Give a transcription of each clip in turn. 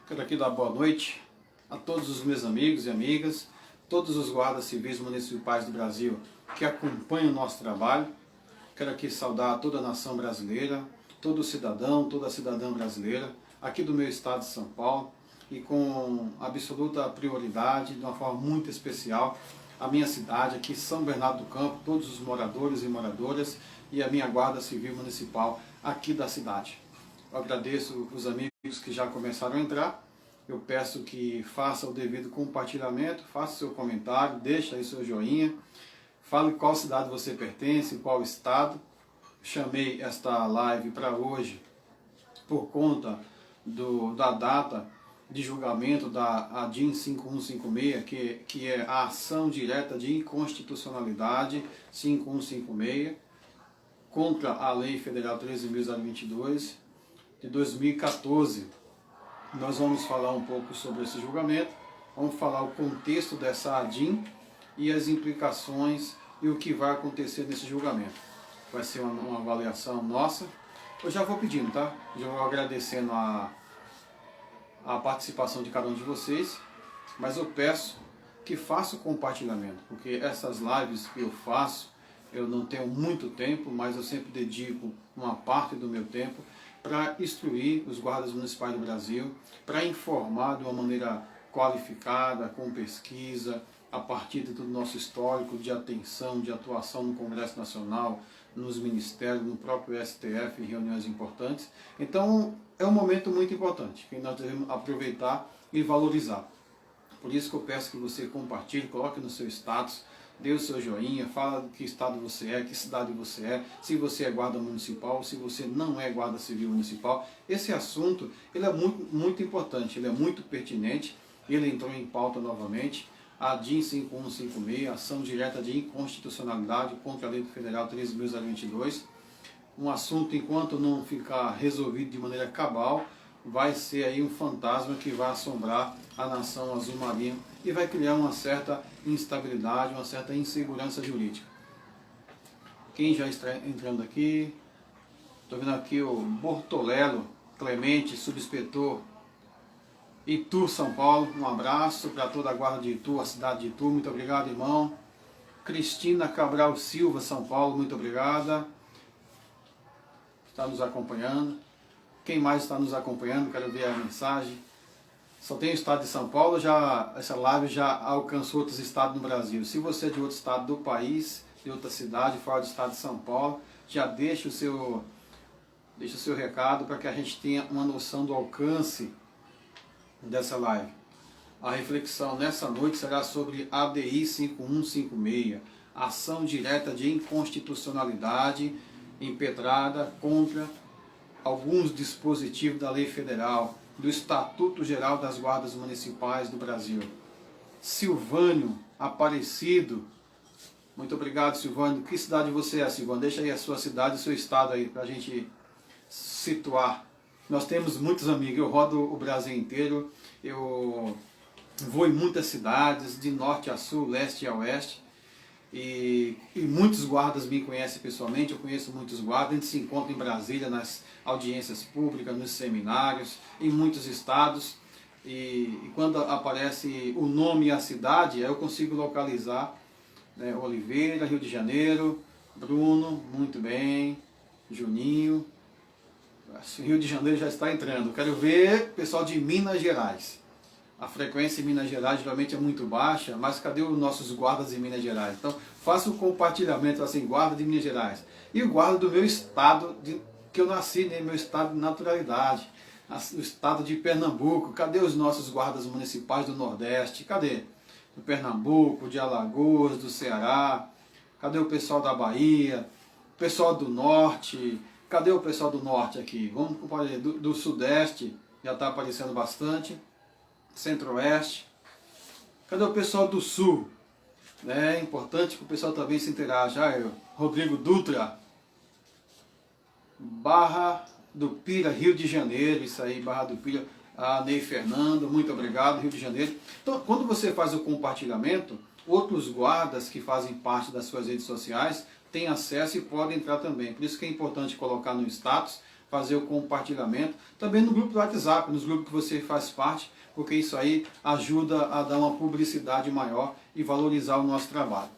Quero aqui dar boa noite a todos os meus amigos e amigas, todos os guardas civis municipais do Brasil que acompanham o nosso trabalho. Quero aqui saudar toda a nação brasileira, todo cidadão, toda cidadã brasileira, aqui do meu estado de São Paulo, e com absoluta prioridade, de uma forma muito especial, a minha cidade, aqui São Bernardo do Campo, todos os moradores e moradoras e a minha guarda civil municipal aqui da cidade. Eu agradeço os amigos que já começaram a entrar. Eu peço que faça o devido compartilhamento, faça seu comentário, deixe aí seu joinha, fale qual cidade você pertence, qual estado. Chamei esta live para hoje por conta da data de julgamento da ADIM 5156, que é a ação direta de inconstitucionalidade 5156, contra a Lei Federal 13.022 de 2014. Nós vamos falar um pouco sobre esse julgamento, vamos falar o contexto dessa ADIM e as implicações e o que vai acontecer nesse julgamento. Vai ser uma avaliação nossa. Eu já vou pedindo, tá? Já vou agradecendo a participação de cada um de vocês, mas eu peço que faça o compartilhamento, porque essas lives que eu faço, eu não tenho muito tempo, mas eu sempre dedico uma parte do meu tempo para instruir os guardas municipais do Brasil, para informar de uma maneira qualificada, com pesquisa, a partir do nosso histórico de atenção, de atuação no Congresso Nacional, nos ministérios, no próprio STF, em reuniões importantes. Então, é um momento muito importante, que nós devemos aproveitar e valorizar. Por isso que eu peço que você compartilhe, coloque no seu status, dê o seu joinha, fala de que estado você é, que cidade você é, se você é guarda municipal, se você não é guarda civil municipal. Esse assunto ele é muito importante, ele é muito pertinente, ele entrou em pauta novamente. A ADIM 5156, ação direta de inconstitucionalidade contra a Lei Federal 13.022. Um assunto, enquanto não ficar resolvido de maneira cabal, vai ser aí um fantasma que vai assombrar a nação azul marinho e vai criar uma certa instabilidade, uma certa insegurança jurídica. Quem já está entrando aqui? Estou vendo aqui o Bortolelo Clemente, subinspetor Itu, São Paulo. Um abraço para toda a guarda de Itu, a cidade de Itu. Muito obrigado, irmão. Cristina Cabral Silva, São Paulo. Muito obrigada. Está nos acompanhando. Quem mais está nos acompanhando? Quero ver a mensagem. Só tem o estado de São Paulo, essa live já alcançou outros estados no Brasil. Se você é de outro estado do país, de outra cidade, fora do estado de São Paulo, já deixa o seu recado para que a gente tenha uma noção do alcance dessa live. A reflexão nessa noite será sobre ADI 5156, ação direta de inconstitucionalidade impetrada contra alguns dispositivos da Lei Federal, do Estatuto Geral das Guardas Municipais do Brasil. Silvânio Aparecido, muito obrigado, Silvânio. Que cidade você é, Silvânio? Deixa aí a sua cidade e o seu estado aí para a gente situar. Nós temos muitos amigos, eu rodo o Brasil inteiro, eu vou em muitas cidades, de norte a sul, leste a oeste, e muitos guardas me conhecem pessoalmente, eu conheço muitos guardas, a gente se encontra em Brasília, nas audiências públicas, nos seminários, em muitos estados, e quando aparece o nome e a cidade, eu consigo localizar, né, Oliveira, Rio de Janeiro, Bruno, muito bem, Juninho, Rio de Janeiro já está entrando. Quero ver pessoal de Minas Gerais. A frequência em Minas Gerais geralmente é muito baixa, mas cadê os nossos guardas em Minas Gerais? Então, faça o compartilhamento assim, guarda de Minas Gerais. E o guarda do meu estado, que eu nasci, né, meu estado de naturalidade, o estado de Pernambuco. Cadê os nossos guardas municipais do Nordeste? Cadê? Do Pernambuco, de Alagoas, do Ceará. Cadê o pessoal da Bahia? O pessoal do Norte. Cadê o pessoal do Norte aqui? Vamos comparar do Sudeste, já está aparecendo bastante. Centro-Oeste. Cadê o pessoal do Sul? É importante que o pessoal também se interaja. Rodrigo Dutra, Barra do Pira, Rio de Janeiro. Isso aí, Barra do Pira. Ney Fernando, muito obrigado, Rio de Janeiro. Então, quando você faz o compartilhamento, outros guardas que fazem parte das suas redes sociais têm acesso e podem entrar também. Por isso que é importante colocar no status fazer o compartilhamento, também no grupo do WhatsApp, nos grupos que você faz parte, porque isso aí ajuda a dar uma publicidade maior e valorizar o nosso trabalho.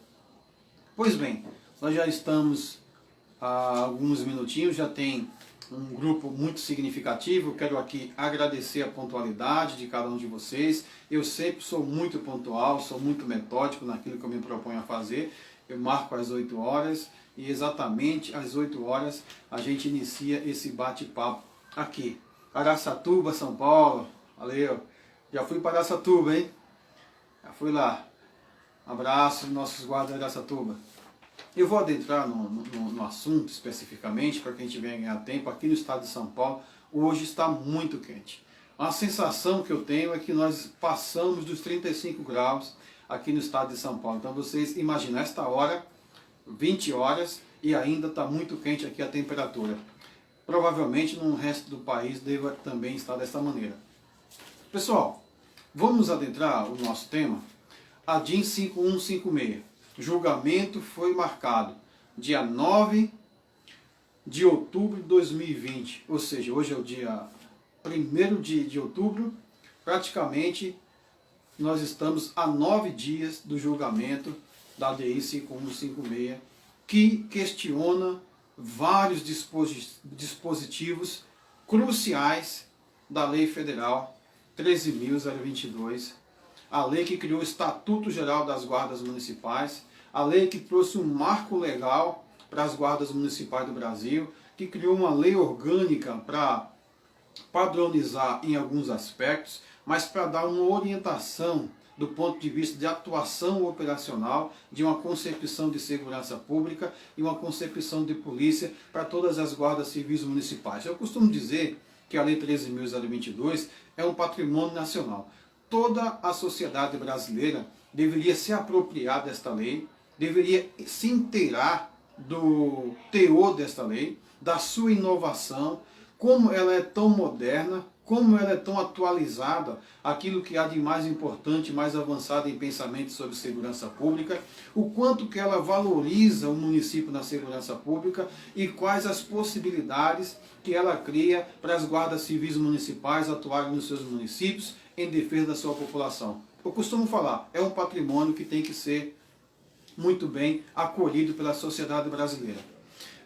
Pois bem, nós já estamos há alguns minutinhos, já tem um grupo muito significativo. Quero aqui agradecer a pontualidade de cada um de vocês. Eu sempre sou muito pontual, sou muito metódico naquilo que eu me proponho a fazer. Eu marco às 8 horas e exatamente às 8 horas a gente inicia esse bate-papo aqui. Araçatuba, São Paulo. Valeu! Já fui para Araçatuba, hein? Já fui lá. Abraço, nossos guardas de Araçatuba. Eu vou adentrar no assunto especificamente, para que a gente venha ganhar tempo. Aqui no estado de São Paulo, hoje está muito quente. A sensação que eu tenho é que nós passamos dos 35 graus aqui no estado de São Paulo. Então vocês imaginam, esta hora, 20 horas, e ainda está muito quente aqui a temperatura. Provavelmente no resto do país deva também estar desta maneira. Pessoal, vamos adentrar o nosso tema. A DIN 5156. Julgamento foi marcado dia 9 de outubro de 2020, ou seja, hoje é o dia 1º de outubro, praticamente nós estamos a 9 dias do julgamento da DI 5156, que questiona vários dispositivos cruciais da Lei Federal 13.022, a lei que criou o Estatuto Geral das Guardas Municipais, a lei que trouxe um marco legal para as guardas municipais do Brasil, que criou uma lei orgânica para padronizar em alguns aspectos, mas para dar uma orientação do ponto de vista de atuação operacional, de uma concepção de segurança pública e uma concepção de polícia para todas as guardas civis municipais. Eu costumo dizer que a Lei 13.022 é um patrimônio nacional. Toda a sociedade brasileira deveria se apropriar desta lei, deveria se inteirar do teor desta lei, da sua inovação, como ela é tão moderna, como ela é tão atualizada, aquilo que há de mais importante, mais avançado em pensamento sobre segurança pública, o quanto que ela valoriza o município na segurança pública e quais as possibilidades que ela cria para as guardas civis municipais atuarem nos seus municípios em defesa da sua população. Eu costumo falar, é um patrimônio que tem que ser muito bem acolhido pela sociedade brasileira.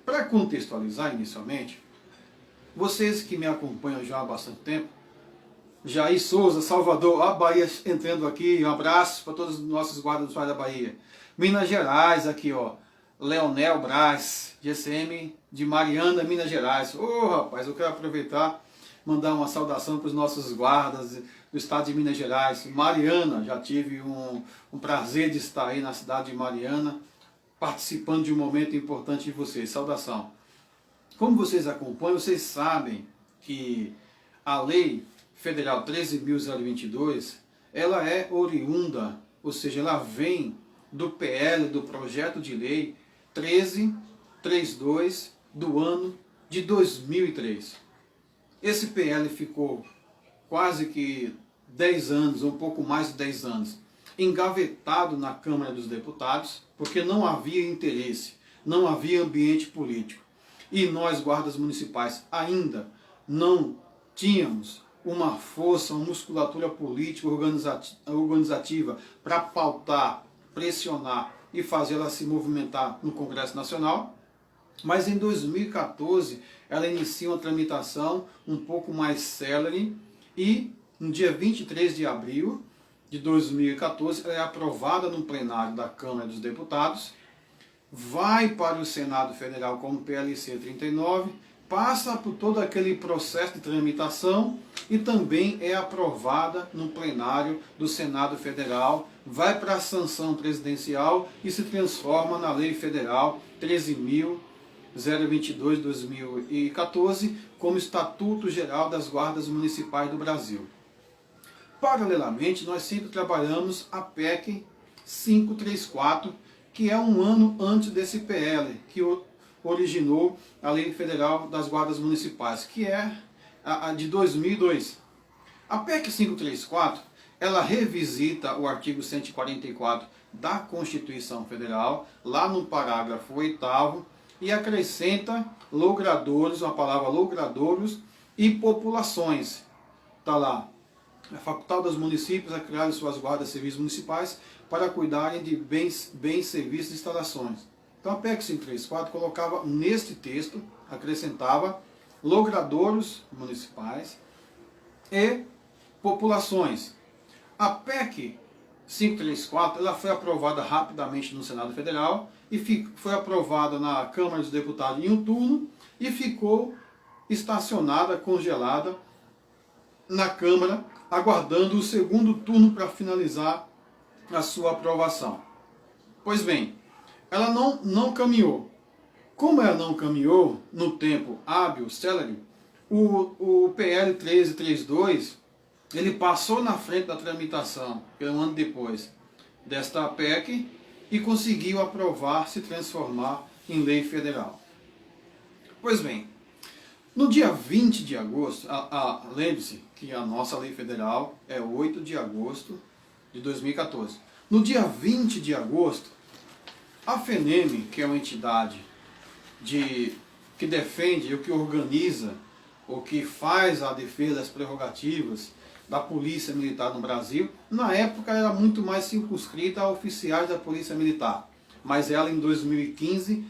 Para contextualizar inicialmente, vocês que me acompanham já há bastante tempo, Jair Souza, Salvador, a Bahia entrando aqui, um abraço para todos os nossos guardas da Bahia. Minas Gerais aqui, ó, Leonel Braz, GCM de Mariana, Minas Gerais. Ô rapaz, eu quero aproveitar, mandar uma saudação para os nossos guardas do estado de Minas Gerais. Mariana, já tive um prazer de estar aí na cidade de Mariana, participando de um momento importante de vocês. Saudação. Como vocês acompanham, vocês sabem que a Lei Federal 13.022, ela é oriunda, ou seja, ela vem do PL, do Projeto de Lei 1332 do ano de 2003. Esse PL ficou quase que 10 anos, um pouco mais de 10 anos, engavetado na Câmara dos Deputados, porque não havia interesse, não havia ambiente político. E nós, guardas municipais, ainda não tínhamos uma força, uma musculatura política organizativa para pautar, pressionar e fazê-la se movimentar no Congresso Nacional. Mas em 2014 ela inicia uma tramitação um pouco mais célere e no dia 23 de abril de 2014 ela é aprovada no plenário da Câmara dos Deputados, vai para o Senado Federal como PLC 39, passa por todo aquele processo de tramitação e também é aprovada no plenário do Senado Federal, vai para a sanção presidencial e se transforma na Lei Federal 13.022/2014 como Estatuto Geral das Guardas Municipais do Brasil. Paralelamente, nós sempre trabalhamos a PEC 534, que é um ano antes desse PL, que originou a Lei Federal das Guardas Municipais, que é a de 2002. A PEC 534, ela revisita o artigo 144 da Constituição Federal, lá no parágrafo 8º, e acrescenta logradouros, uma palavra logradouros e populações. Está lá. É facultado aos municípios a criar suas guardas civis municipais para cuidarem de bens, serviços e instalações. Então a PEC 534 colocava neste texto, acrescentava logradouros municipais e populações. A PEC 534 ela foi aprovada rapidamente no Senado Federal e foi aprovada na Câmara dos Deputados em um turno e ficou estacionada, congelada na Câmara, aguardando o segundo turno para finalizar a sua aprovação. Pois bem, ela não caminhou. Como ela não caminhou no tempo hábil, célere, o PL 1332, ele passou na frente da tramitação, um ano depois, desta PEC, e conseguiu aprovar, se transformar em lei federal. Pois bem, no dia 20 de agosto, lembre-se que a nossa lei federal é 8 de agosto de 2014. No dia 20 de agosto, a FENEM, que é uma entidade que defende, ou que organiza, ou que faz a defesa das prerrogativas da Polícia Militar no Brasil, na época era muito mais circunscrita a oficiais da Polícia Militar. Mas ela, em 2015,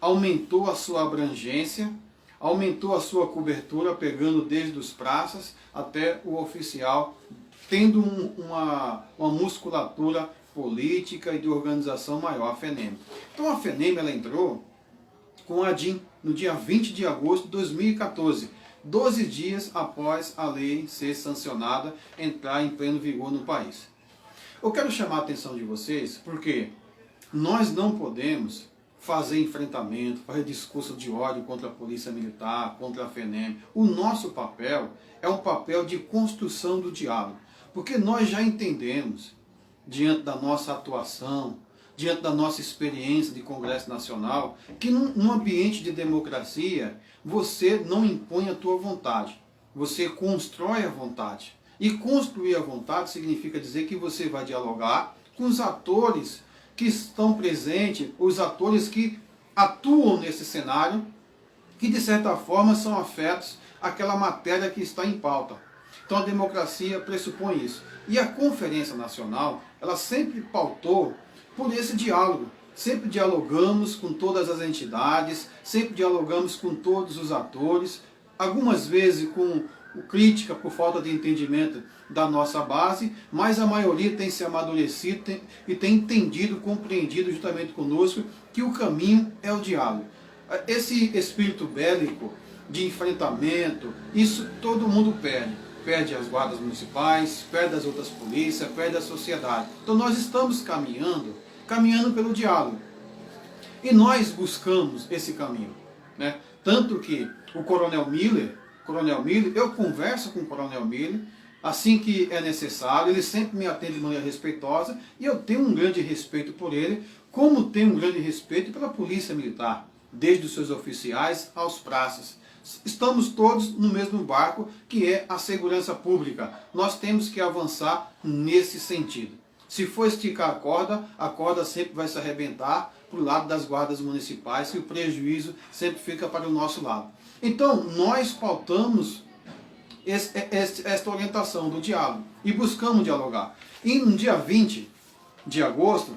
aumentou a sua abrangência, aumentou a sua cobertura, pegando desde os praças até o oficial, tendo uma musculatura política e de organização maior, a FENEM. Então a FENEM ela entrou com a DIN no dia 20 de agosto de 2014, 12 dias após a lei ser sancionada, entrar em pleno vigor no país. Eu quero chamar a atenção de vocês porque nós não podemos fazer enfrentamento, fazer discurso de ódio contra a Polícia Militar, contra a FENEM. O nosso papel é um papel de construção do diálogo, porque nós já entendemos, diante da nossa atuação, diante da nossa experiência de Congresso Nacional, que num ambiente de democracia, você não impõe a tua vontade, você constrói a vontade. E construir a vontade significa dizer que você vai dialogar com os atores que estão presentes, os atores que atuam nesse cenário, que de certa forma são afetos àquela matéria que está em pauta. Então a democracia pressupõe isso. E a Conferência Nacional, ela sempre pautou por esse diálogo. Sempre dialogamos com todas as entidades, sempre dialogamos com todos os atores, algumas vezes com crítica por falta de entendimento da nossa base, mas a maioria tem se amadurecido e tem entendido, compreendido juntamente conosco que o caminho é o diálogo. Esse espírito bélico de enfrentamento, isso todo mundo perde. Perde as guardas municipais, perde as outras polícias, perde a sociedade. Então nós estamos caminhando pelo diálogo. E nós buscamos esse caminho, né? Tanto que o Coronel Miller, eu converso com o Coronel Miller assim que é necessário, ele sempre me atende de maneira respeitosa e eu tenho um grande respeito por ele, como tenho um grande respeito pela Polícia Militar, desde os seus oficiais aos praças. Estamos todos no mesmo barco, que é a segurança pública. Nós temos que avançar nesse sentido. Se for esticar a corda sempre vai se arrebentar para o lado das guardas municipais e o prejuízo sempre fica para o nosso lado. Então, nós pautamos esta orientação do diálogo e buscamos dialogar. E no dia 20 de agosto,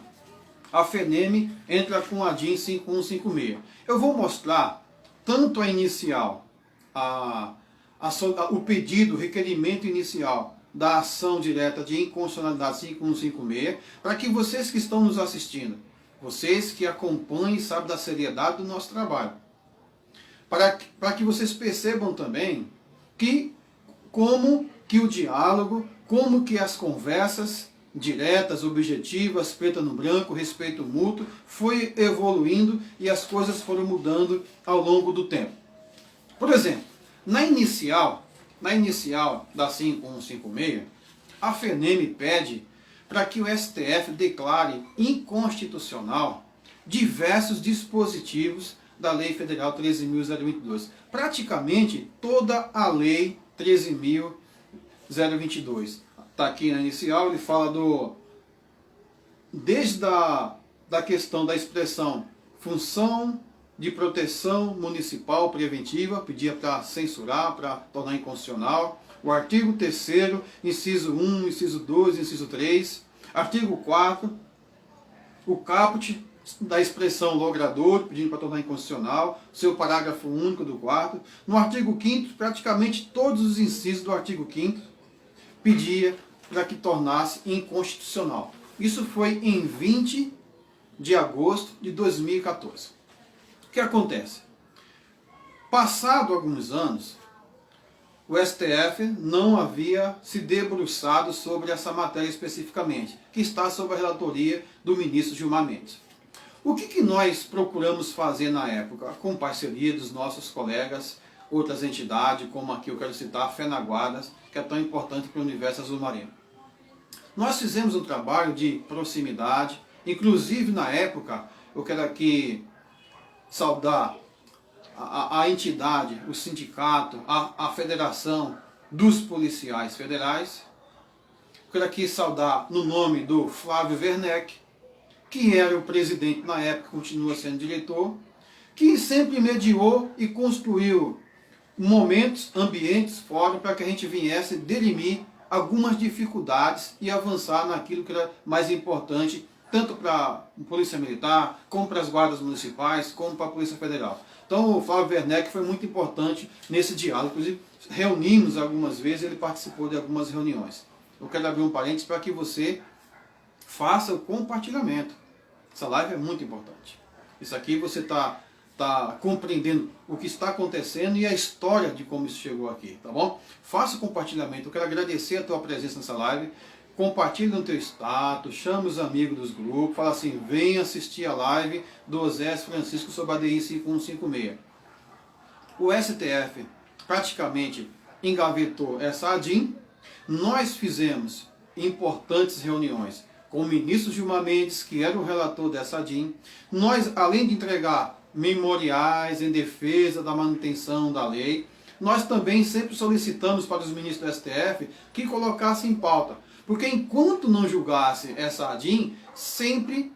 a FENEM entra com a DIN 5156. Eu vou mostrar tanto a inicial, o pedido, o requerimento inicial da ação direta de inconstitucionalidade 5156, para que vocês que estão nos assistindo, vocês que acompanhem e sabem da seriedade do nosso trabalho, para que vocês percebam também como que o diálogo, como que as conversas diretas, objetivas, preta no branco, respeito mútuo, foi evoluindo e as coisas foram mudando ao longo do tempo. Por exemplo, na inicial da 5156, a FENEM pede para que o STF declare inconstitucional diversos dispositivos da Lei Federal 13.022. Praticamente toda a Lei 13.022. Está aqui na inicial, ele fala desde da questão da expressão função de proteção municipal preventiva, pedia para censurar, para tornar inconstitucional. O artigo 3º, inciso 1, inciso 2, inciso 3. Artigo 4º, o caput da expressão logrador, pedindo para tornar inconstitucional, seu parágrafo único do 4º. No artigo 5º, praticamente todos os incisos do artigo 5º pedia para que tornasse inconstitucional. Isso foi em 20 de agosto de 2014. O que acontece? Passado alguns anos, o STF não havia se debruçado sobre essa matéria especificamente, que está sob a relatoria do ministro Gilmar Mendes. O que nós procuramos fazer na época, com parceria dos nossos colegas, outras entidades, como aqui eu quero citar a FENAGUARDAS, que é tão importante para o universo azul marinho. Nós fizemos um trabalho de proximidade, inclusive na época, eu quero aqui saudar a entidade, o sindicato, a federação dos policiais federais. Eu quero aqui saudar no nome do Flávio Werneck, que era o presidente na época, continua sendo diretor, que sempre mediou e construiu momentos, ambientes, fóruns, para que a gente viesse dirimir algumas dificuldades e avançar naquilo que era mais importante, tanto para a Polícia Militar, como para as guardas municipais, como para a Polícia Federal. Então o Flávio Werneck foi muito importante nesse diálogo, inclusive reunimos algumas vezes, ele participou de algumas reuniões. Eu quero abrir um parênteses para que você faça o compartilhamento. Essa live é muito importante. Isso aqui você está compreendendo o que está acontecendo e a história de como isso chegou aqui, tá bom? Faça o compartilhamento. Eu quero agradecer a tua presença nessa live. Compartilhe no teu status, chame os amigos dos grupos, fala assim, venha assistir a live do Osés Francisco sobre a DI 5156. O STF praticamente engavetou essa ADIM. Nós fizemos importantes reuniões com o ministro Gilmar Mendes, que era o relator dessa ADIM. Nós, além de entregar memoriais em defesa da manutenção da lei, nós também sempre solicitamos para os ministros do STF que colocassem em pauta, porque enquanto não julgasse essa ADIM, sempre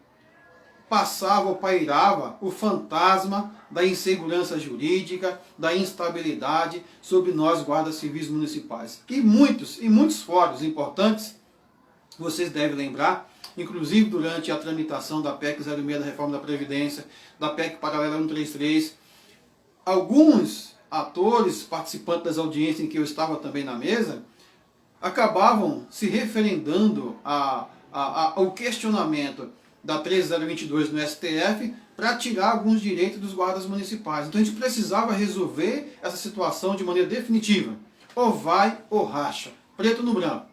passava ou pairava o fantasma da insegurança jurídica, da instabilidade sobre nós guardas civis municipais. E muitos fóruns importantes, vocês devem lembrar, inclusive durante a tramitação da PEC 06 da reforma da Previdência, da PEC paralela 133, alguns atores, participantes das audiências em que eu estava também na mesa, acabavam se referendando ao questionamento da 13022 no STF para tirar alguns direitos dos guardas municipais. Então a gente precisava resolver essa situação de maneira definitiva. Ou vai ou racha. Preto no branco.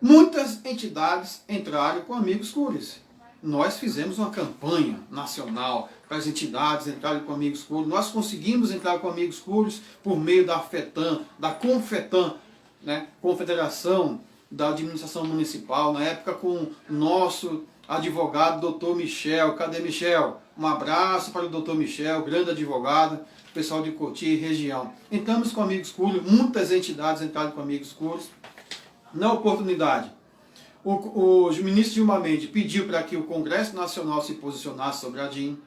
Muitas entidades entraram com Amigos Cures. Nós fizemos uma campanha nacional para as entidades entrarem com Amigos Cures. Nós conseguimos entrar com Amigos Cures por meio da FETAM, da CONFETAM, né? Confederação da Administração Municipal, na época com o nosso advogado, doutor Michel. Cadê Michel? Um abraço para o doutor Michel, grande advogado, pessoal de Cotia e região. Entramos com Amigos Cures, muitas entidades entraram com Amigos Cures. Na oportunidade, o ministro Gilmar Mendes pediu para que o Congresso Nacional se posicionasse sobre a ADIM,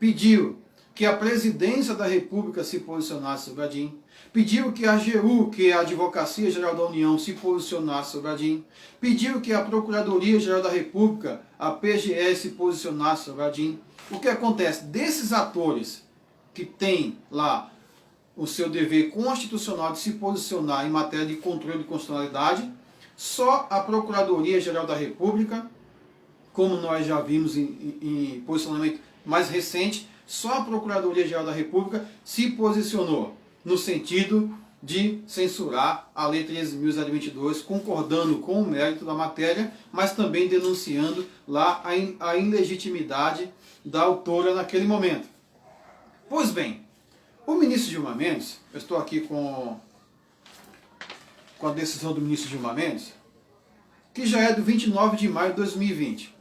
pediu que a Presidência da República se posicionasse sobre a ADIM, pediu que a AGU, que é a Advocacia Geral da União, se posicionasse sobre a ADIM, pediu que a Procuradoria Geral da República, a PGE, se posicionasse sobre a ADIM. O que acontece? Desses atores que têm lá o seu dever constitucional de se posicionar em matéria de controle de constitucionalidade, só a Procuradoria-Geral da República, como nós já vimos em posicionamento mais recente, só a Procuradoria-Geral da República se posicionou no sentido de censurar a Lei 13.022, concordando com o mérito da matéria, mas também denunciando lá a ilegitimidade da autora naquele momento. Pois bem, o ministro Gilmar Mendes, eu estou aqui com a decisão do ministro Gilmar Mendes, que já é do 29 de maio de 2020.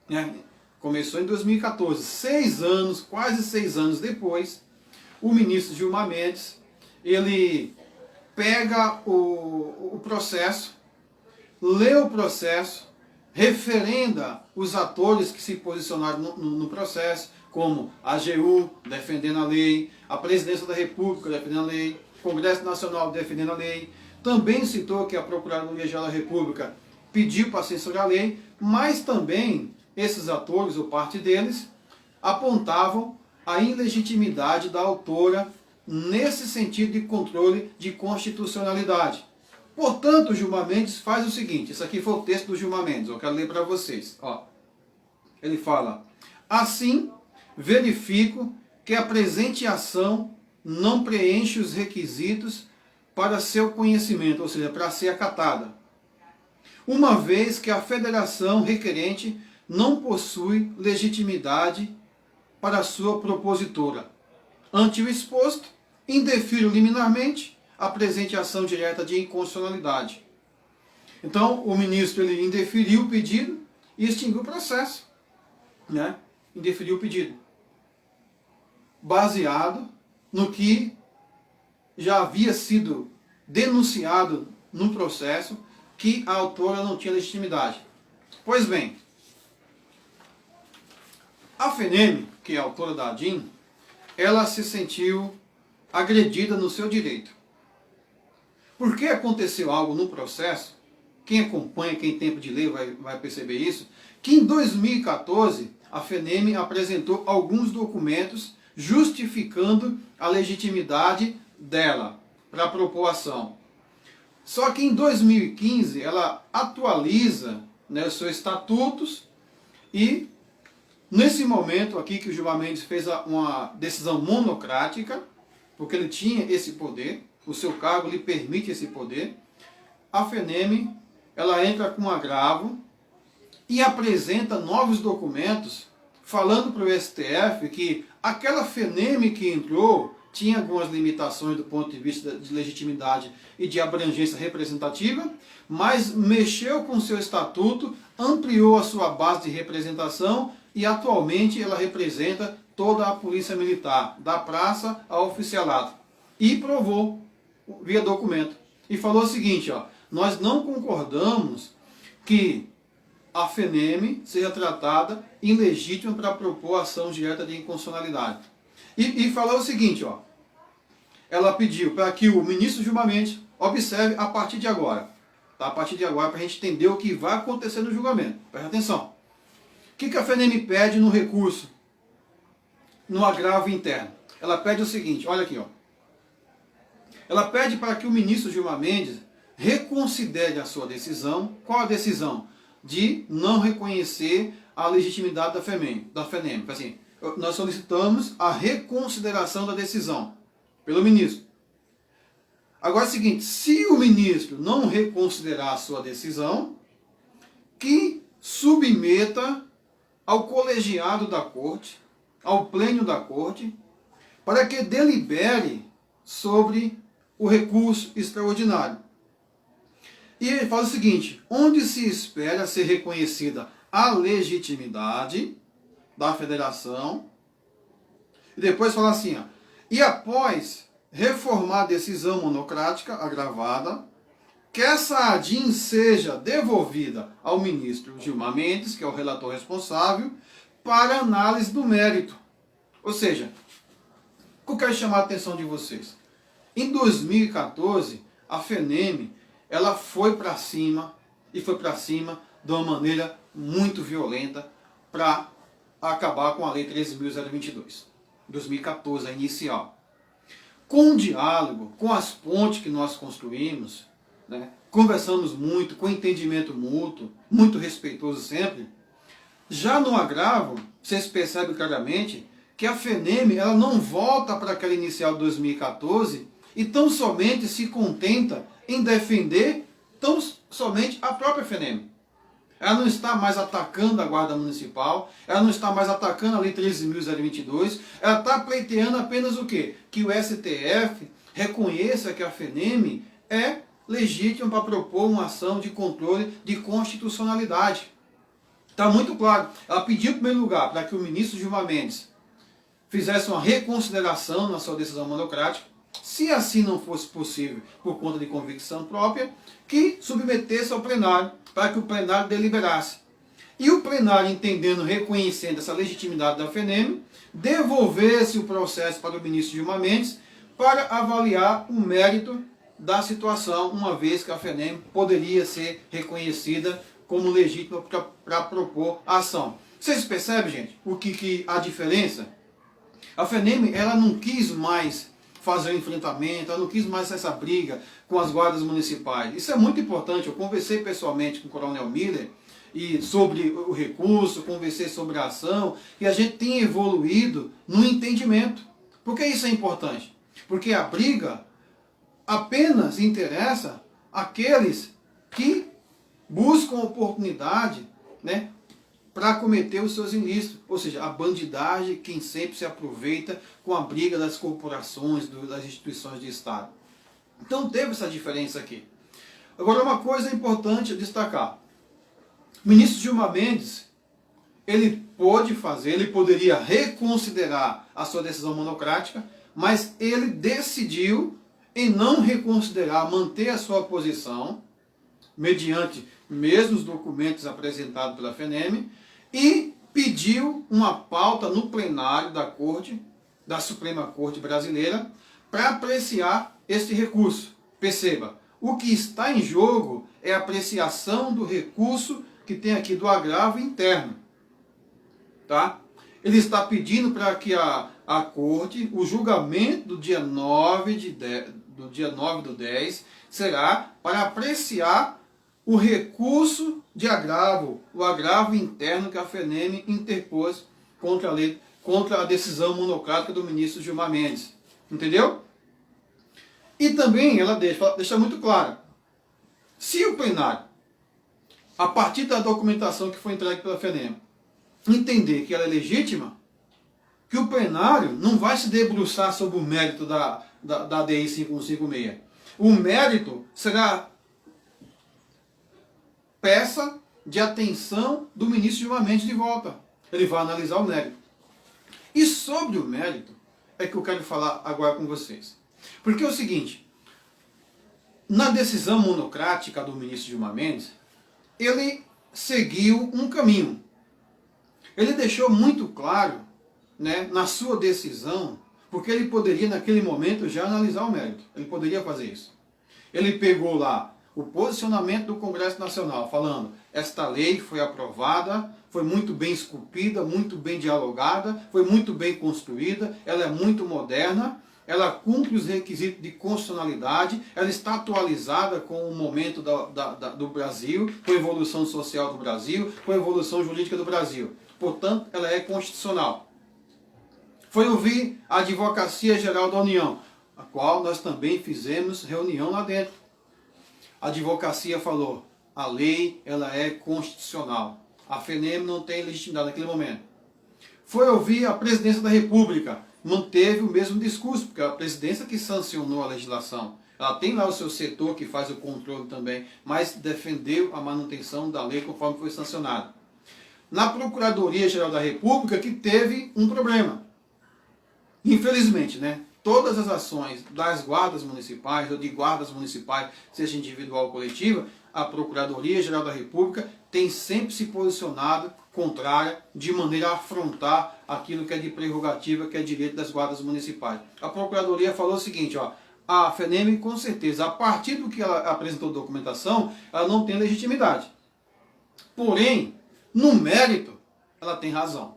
Né? Começou em 2014, 6 anos, quase 6 anos depois, o ministro Gilmar Mendes, ele pega o processo, lê o processo, referenda os atores que se posicionaram no processo, como a AGU defendendo a lei, a Presidência da República defendendo a lei, o Congresso Nacional defendendo a lei. Também citou que a Procuradoria-Geral da República pediu para censurar a lei, mas também esses atores, ou parte deles, apontavam a ilegitimidade da autora nesse sentido de controle de constitucionalidade. Portanto, o Gilmar Mendes faz o seguinte, esse aqui foi o texto do Gilmar Mendes, eu quero ler para vocês. Ó. Ele fala: assim, verifico que a presente ação não preenche os requisitos para seu conhecimento, ou seja, para ser acatada, uma vez que a federação requerente não possui legitimidade para sua propositora. Ante o exposto, indefiro liminarmente a presente ação direta de inconstitucionalidade. Então, o ministro ele indeferiu o pedido e extinguiu o processo. Né? Indeferiu o pedido. Baseado no que já havia sido denunciado no processo, que a autora não tinha legitimidade. Pois bem, a FENEM, que é a autora da ADIM, ela se sentiu agredida no seu direito. Porque aconteceu algo no processo, quem acompanha, quem tem tempo de ler vai perceber isso, que em 2014 a FENEM apresentou alguns documentos justificando a legitimidade dela para propor ação. Só que em 2015 ela atualiza, né, os seus estatutos e nesse momento aqui que o Gilmar Mendes fez uma decisão monocrática, porque ele tinha esse poder, o seu cargo lhe permite esse poder, a FENEM ela entra com um agravo e apresenta novos documentos falando para o STF que aquela FENEM que entrou tinha algumas limitações do ponto de vista de legitimidade e de abrangência representativa, mas mexeu com seu estatuto, ampliou a sua base de representação e atualmente ela representa toda a polícia militar, da praça ao oficialato. E provou via documento. E falou o seguinte, ó, nós não concordamos que a FENEM seja tratada ilegítima para propor ação direta de inconstitucionalidade. E falou o seguinte, ó, ela pediu para que o ministro Gilmar Mendes observe a partir de agora, tá? A partir de agora, para a gente entender o que vai acontecer no julgamento. Presta atenção. O que a FENEM pede no recurso, no agravo interno? Ela pede o seguinte, olha aqui, ó. Ela pede para que o ministro Gilmar Mendes reconsidere a sua decisão. Qual a decisão? De não reconhecer a legitimidade da FENEM. Assim, nós solicitamos a reconsideração da decisão pelo ministro. Agora é o seguinte, se o ministro não reconsiderar a sua decisão, que submeta ao colegiado da corte, ao pleno da corte, para que delibere sobre o recurso extraordinário. E ele fala o seguinte, onde se espera ser reconhecida a legitimidade da federação, e depois fala assim, ó, e após reformar a decisão monocrática agravada, que essa ADIM seja devolvida ao ministro Gilmar Mendes, que é o relator responsável, para análise do mérito. Ou seja, o que eu quero chamar a atenção de vocês? Em 2014, a FENEM ela foi para cima, e foi para cima de uma maneira muito violenta para acabar com a Lei 13.022, 2014, a inicial. Com o diálogo, com as pontes que nós construímos, né, conversamos muito, com entendimento mútuo, muito respeitoso sempre, já no agravo, vocês percebem claramente que a FENEM ela não volta para aquela inicial de 2014 e tão somente se contenta em defender tão somente a própria FENEM. Ela não está mais atacando a Guarda Municipal, ela não está mais atacando a Lei 13.022, ela está pleiteando apenas o quê? Que o STF reconheça que a FENEM é legítima para propor uma ação de controle de constitucionalidade. Está muito claro. Ela pediu, em primeiro lugar, para que o ministro Gilmar Mendes fizesse uma reconsideração na sua decisão monocrática, se assim não fosse possível, por conta de convicção própria, que submetesse ao plenário, para que o plenário deliberasse. E o plenário, entendendo, reconhecendo essa legitimidade da FENEM, devolvesse o processo para o ministro Gilmar Mendes para avaliar o mérito da situação, uma vez que a FENEM poderia ser reconhecida como legítima para propor a ação. Vocês percebem, gente, a diferença? A FENEM, ela não quis mais fazer o enfrentamento, ela não quis mais essa briga com as guardas municipais. Isso é muito importante. Eu conversei pessoalmente com o Coronel Miller e sobre o recurso, conversei sobre a ação, e a gente tem evoluído no entendimento. Por que isso é importante? Porque a briga apenas interessa àqueles que buscam oportunidade, né, para cometer os seus ilícitos, ou seja, a bandidagem, quem sempre se aproveita com a briga das corporações, das instituições de Estado. Então teve essa diferença aqui. Agora, uma coisa importante a destacar. O ministro Gilmar Mendes, ele poderia reconsiderar a sua decisão monocrática, mas ele decidiu em não reconsiderar, manter a sua posição, mediante mesmo os documentos apresentados pela FENEM, e pediu uma pauta no plenário da Corte, da Suprema Corte Brasileira, para apreciar este recurso. Perceba, o que está em jogo é a apreciação do recurso que tem aqui do agravo interno. Tá? Ele está pedindo para que a Corte, o julgamento do dia 9 do 10, será para apreciar o recurso de agravo, o agravo interno que a FENEM interpôs contra a decisão monocrática do ministro Gilmar Mendes. Entendeu? E também ela deixa muito claro, se o plenário, a partir da documentação que foi entregue pela FENEM, entender que ela é legítima, que o plenário não vai se debruçar sobre o mérito da DI 5156. O mérito será peça de atenção do ministro Gilmar Mendes de volta. Ele vai analisar o mérito. E sobre o mérito é que eu quero falar agora com vocês. Porque é o seguinte, na decisão monocrática do ministro Gilmar Mendes, ele seguiu um caminho. Ele deixou muito claro, né, na sua decisão, porque ele poderia naquele momento já analisar o mérito. Ele poderia fazer isso. Ele pegou lá o posicionamento do Congresso Nacional, falando, esta lei foi aprovada, foi muito bem esculpida, muito bem dialogada, foi muito bem construída, ela é muito moderna, ela cumpre os requisitos de constitucionalidade, ela está atualizada com o momento do Brasil, com a evolução social do Brasil, com a evolução jurídica do Brasil. Portanto, ela é constitucional. Foi ouvir a Advocacia Geral da União, a qual nós também fizemos reunião lá dentro. A advocacia falou, a lei ela é constitucional. A FENEM não tem legitimidade naquele momento. Foi ouvir a Presidência da República, manteve o mesmo discurso, porque é a Presidência que sancionou a legislação. Ela tem lá o seu setor que faz o controle também, mas defendeu a manutenção da lei conforme foi sancionada. Na Procuradoria-Geral da República que teve um problema. Infelizmente, né? Todas as ações das guardas municipais, ou de guardas municipais, seja individual ou coletiva, a Procuradoria-Geral da República tem sempre se posicionado contrária, de maneira a afrontar aquilo que é de prerrogativa, que é direito das guardas municipais. A Procuradoria falou o seguinte, ó, a FENEM, com certeza, a partir do que ela apresentou documentação, ela não tem legitimidade. Porém, no mérito, ela tem razão.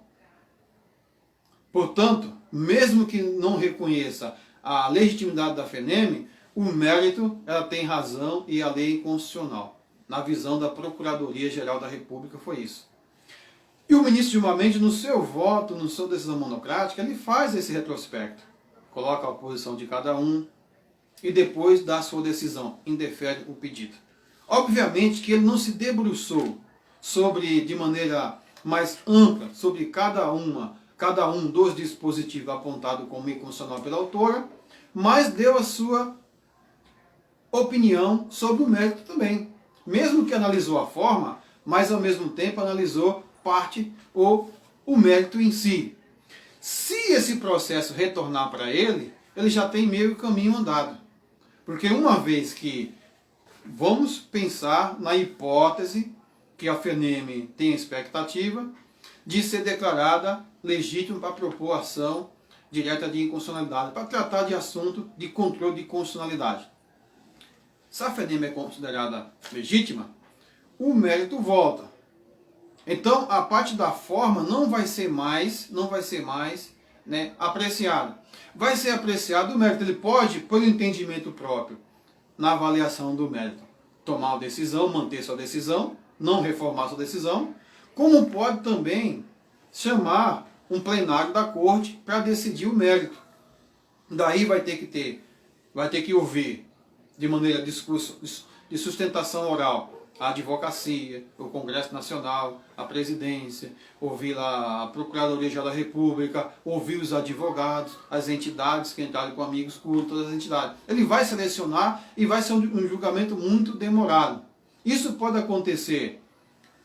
Portanto, mesmo que não reconheça a legitimidade da FENEM, o mérito, ela tem razão e a lei é inconstitucional. Na visão da Procuradoria-Geral da República foi isso. E o ministro Gilmar Mendes, no seu voto, na sua decisão monocrática, ele faz esse retrospecto. Coloca a posição de cada um e depois dá a sua decisão, indefere o pedido. Obviamente que ele não se debruçou de maneira mais ampla sobre cada um dos dispositivos apontados como inconstitucional pela autora, mas deu a sua opinião sobre o mérito também. Mesmo que analisou a forma, mas ao mesmo tempo analisou parte ou o mérito em si. Se esse processo retornar para ele, ele já tem meio caminho andado. Porque uma vez que vamos pensar na hipótese que a FENEM tem expectativa, de ser declarada legítima para propor ação direta de inconstitucionalidade, para tratar de assunto de controle de constitucionalidade. Se a FENEM é considerada legítima, o mérito volta. Então, a parte da forma não vai ser mais apreciada. Vai ser apreciado o mérito. Ele pode, pelo entendimento próprio, na avaliação do mérito, tomar uma decisão, manter sua decisão, não reformar sua decisão, como pode também chamar um plenário da corte para decidir o mérito. Daí vai ter que ouvir de maneira de sustentação oral a advocacia, o Congresso Nacional, a presidência, ouvir lá a Procuradoria-Geral da República, ouvir os advogados, as entidades que entraram com amigos curtos, todas as entidades. Ele vai selecionar e vai ser um julgamento muito demorado. Isso pode acontecer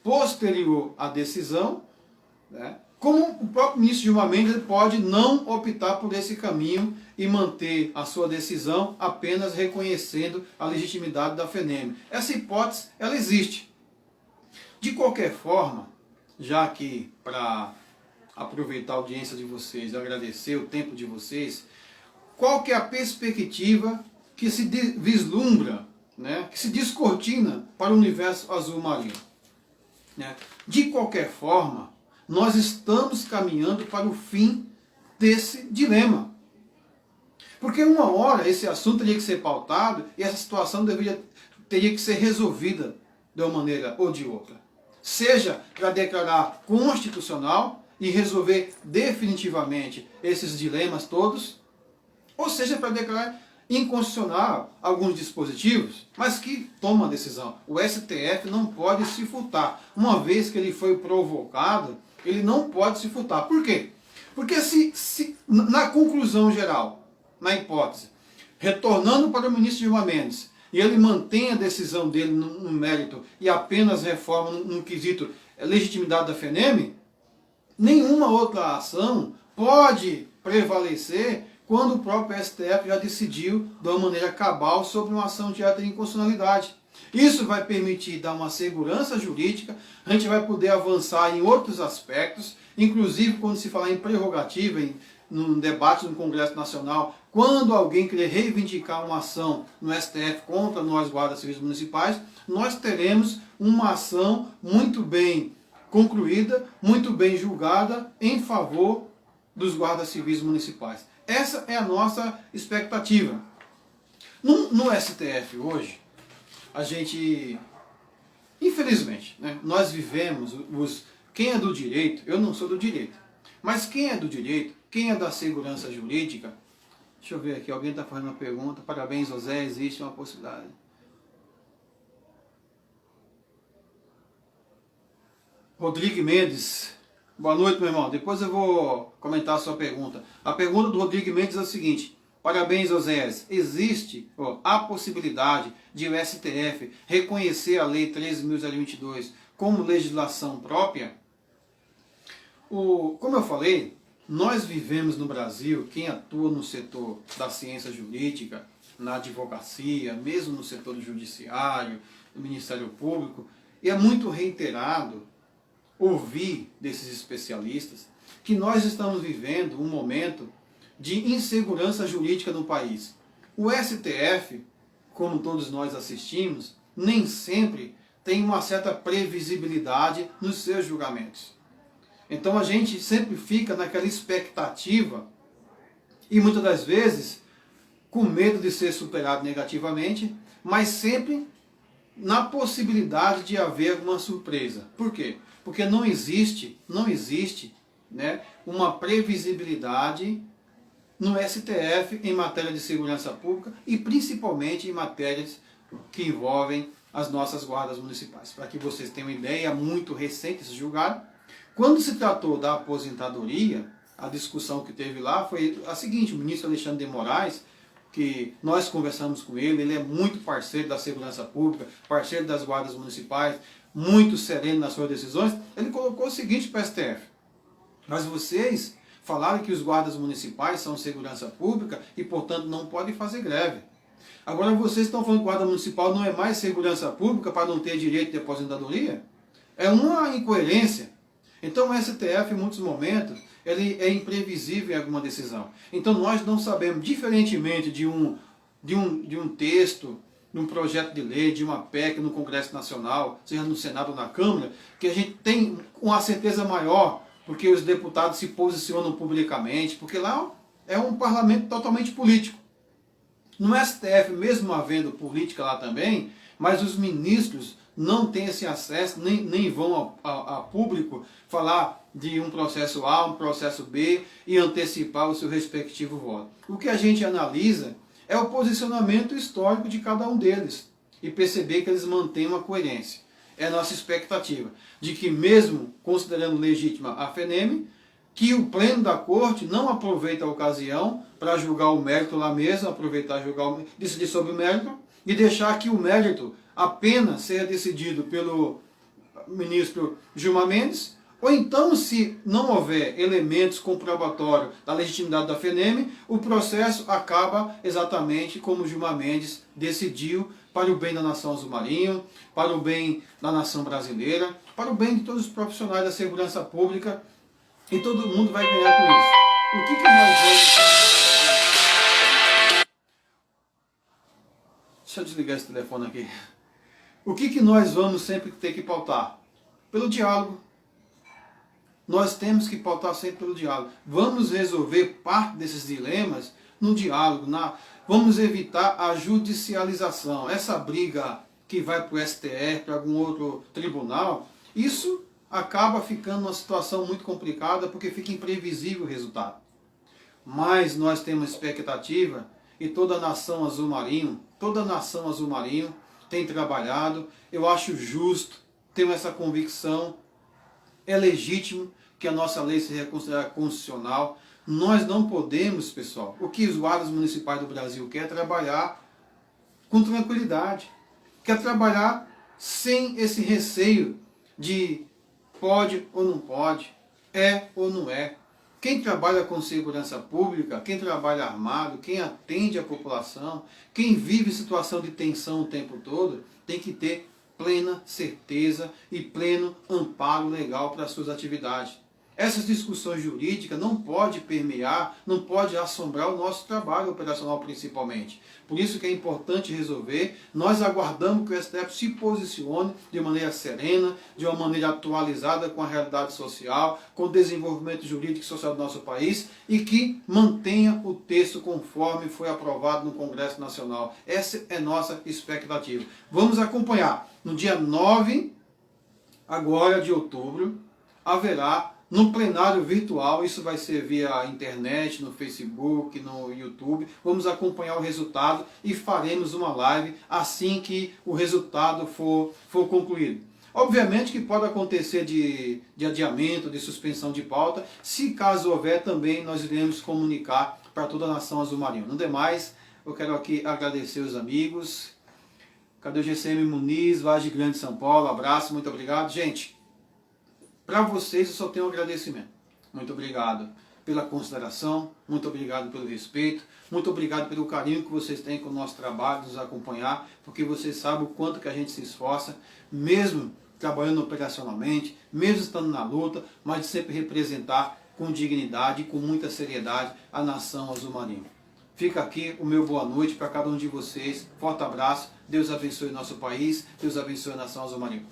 posterior à decisão, né? Como o próprio ministro Gilmar Mendes pode não optar por esse caminho e manter a sua decisão apenas reconhecendo a legitimidade da FENEM. Essa hipótese, ela existe. De qualquer forma, já que para aproveitar a audiência de vocês, agradecer o tempo de vocês, qual que é a perspectiva que se vislumbra, né, que se descortina para o universo azul marinho? Né? De qualquer forma, nós estamos caminhando para o fim desse dilema. Porque uma hora esse assunto teria que ser pautado e essa situação teria que ser resolvida de uma maneira ou de outra. Seja para declarar constitucional e resolver definitivamente esses dilemas todos, ou seja para declarar inconstitucional alguns dispositivos, mas que toma a decisão. O STF não pode se furtar. Uma vez que ele foi provocado, ele não pode se furtar. Por quê? Porque se na conclusão geral, na hipótese, retornando para o ministro Gilmar Mendes, e ele mantém a decisão dele no mérito e apenas reforma no quesito legitimidade da FENEM, nenhuma outra ação pode prevalecer quando o próprio STF já decidiu de uma maneira cabal sobre uma ação direta de inconstitucionalidade. Isso vai permitir dar uma segurança jurídica, a gente vai poder avançar em outros aspectos, inclusive quando se falar em prerrogativa, num debate no Congresso Nacional, quando alguém querer reivindicar uma ação no STF contra nós guardas civis municipais, nós teremos uma ação muito bem concluída, muito bem julgada em favor dos guardas civis municipais. Essa é a nossa expectativa. No STF hoje, a gente, infelizmente, né, nós vivemos, quem é do direito, eu não sou do direito, mas quem é do direito, quem é da segurança jurídica, deixa eu ver aqui, alguém está fazendo uma pergunta, parabéns José, existe uma possibilidade. Rodrigo Mendes, boa noite meu irmão, depois eu vou comentar a sua pergunta. A pergunta do Rodrigo Mendes é a seguinte: parabéns, Oséias. Existe a possibilidade de o STF reconhecer a Lei 13.022 como legislação própria? Como eu falei, nós vivemos no Brasil, quem atua no setor da ciência jurídica, na advocacia, mesmo no setor do judiciário, do Ministério Público, e é muito reiterado ouvir desses especialistas que nós estamos vivendo um momento de insegurança jurídica no país. O STF, como todos nós assistimos, nem sempre tem uma certa previsibilidade nos seus julgamentos. Então a gente sempre fica naquela expectativa e muitas das vezes com medo de ser superado negativamente, mas sempre na possibilidade de haver alguma surpresa. Por quê? Porque não existe, né, uma previsibilidade no STF em matéria de segurança pública e principalmente em matérias que envolvem as nossas guardas municipais. Para que vocês tenham uma ideia, muito recente esse julgado. Quando se tratou da aposentadoria, a discussão que teve lá foi a seguinte: o ministro Alexandre de Moraes, que nós conversamos com ele é muito parceiro da segurança pública, parceiro das guardas municipais, muito sereno nas suas decisões, ele colocou o seguinte para o STF: mas vocês falaram que os guardas municipais são segurança pública e, portanto, não podem fazer greve. Agora vocês estão falando que guarda municipal não é mais segurança pública para não ter direito de aposentadoria? É uma incoerência. Então o STF, em muitos momentos, ele é imprevisível em alguma decisão. Então nós não sabemos, diferentemente de um texto, de um projeto de lei, de uma PEC no Congresso Nacional, seja no Senado ou na Câmara, que a gente tem uma certeza maior, porque os deputados se posicionam publicamente, porque lá é um parlamento totalmente político. No STF, mesmo havendo política lá também, mas os ministros não têm esse acesso, nem vão a público falar de um processo A, um processo B e antecipar o seu respectivo voto. O que a gente analisa é o posicionamento histórico de cada um deles e perceber que eles mantêm uma coerência. É a nossa expectativa de que, mesmo considerando legítima a FENEM, que o pleno da corte não aproveita a ocasião para julgar o mérito lá mesmo, aproveitar julgar decidir sobre o mérito e deixar que o mérito apenas seja decidido pelo ministro Gilmar Mendes, ou então, se não houver elementos comprobatórios da legitimidade da FENEM, o processo acaba exatamente como Gilmar Mendes decidiu, para o bem da nação azul-marinho, para o bem da nação brasileira, para o bem de todos os profissionais da segurança pública, e todo mundo vai ganhar com isso. O que nós vamos... Deixa eu desligar esse telefone aqui. O que nós vamos sempre ter que pautar? Pelo diálogo. Nós temos que pautar sempre pelo diálogo. Vamos resolver parte desses dilemas no diálogo. Vamos evitar a judicialização. Essa briga que vai para o STF, para algum outro tribunal, isso acaba ficando uma situação muito complicada porque fica imprevisível o resultado. Mas nós temos expectativa e toda a nação azul-marinho tem trabalhado. Eu acho justo, tenho essa convicção, é legítimo que a nossa lei seja considerada constitucional. Nós não podemos, pessoal, o que os guardas municipais do Brasil querem é trabalhar com tranquilidade, quer trabalhar sem esse receio de pode ou não pode, é ou não é. Quem trabalha com segurança pública, quem trabalha armado, quem atende a população, quem vive situação de tensão o tempo todo, tem que ter plena certeza e pleno amparo legal para as suas atividades. Essas discussões jurídicas não podem permear, não pode assombrar o nosso trabalho operacional principalmente. Por isso que é importante resolver. Nós aguardamos que o STF se posicione de maneira serena, de uma maneira atualizada com a realidade social, com o desenvolvimento jurídico e social do nosso país e que mantenha o texto conforme foi aprovado no Congresso Nacional. Essa é nossa expectativa. Vamos acompanhar. No dia 9 agora de outubro, haverá no plenário virtual, isso vai ser via internet, no Facebook, no YouTube. Vamos acompanhar o resultado e faremos uma live assim que o resultado for concluído. Obviamente que pode acontecer de adiamento, de suspensão de pauta. Se caso houver, também nós iremos comunicar para toda a nação azul-marinho. No demais, eu quero aqui agradecer os amigos. Cadê o GCM Muniz, Vargem Grande, São Paulo? Abraço, muito obrigado. Gente, para vocês eu só tenho um agradecimento. Muito obrigado pela consideração, muito obrigado pelo respeito, muito obrigado pelo carinho que vocês têm com o nosso trabalho, nos acompanhar, porque vocês sabem o quanto que a gente se esforça, mesmo trabalhando operacionalmente, mesmo estando na luta, mas de sempre representar com dignidade e com muita seriedade a nação azul-marinho. Fica aqui o meu boa noite para cada um de vocês. Forte abraço. Deus abençoe nosso país. Deus abençoe a nação azul-marinho.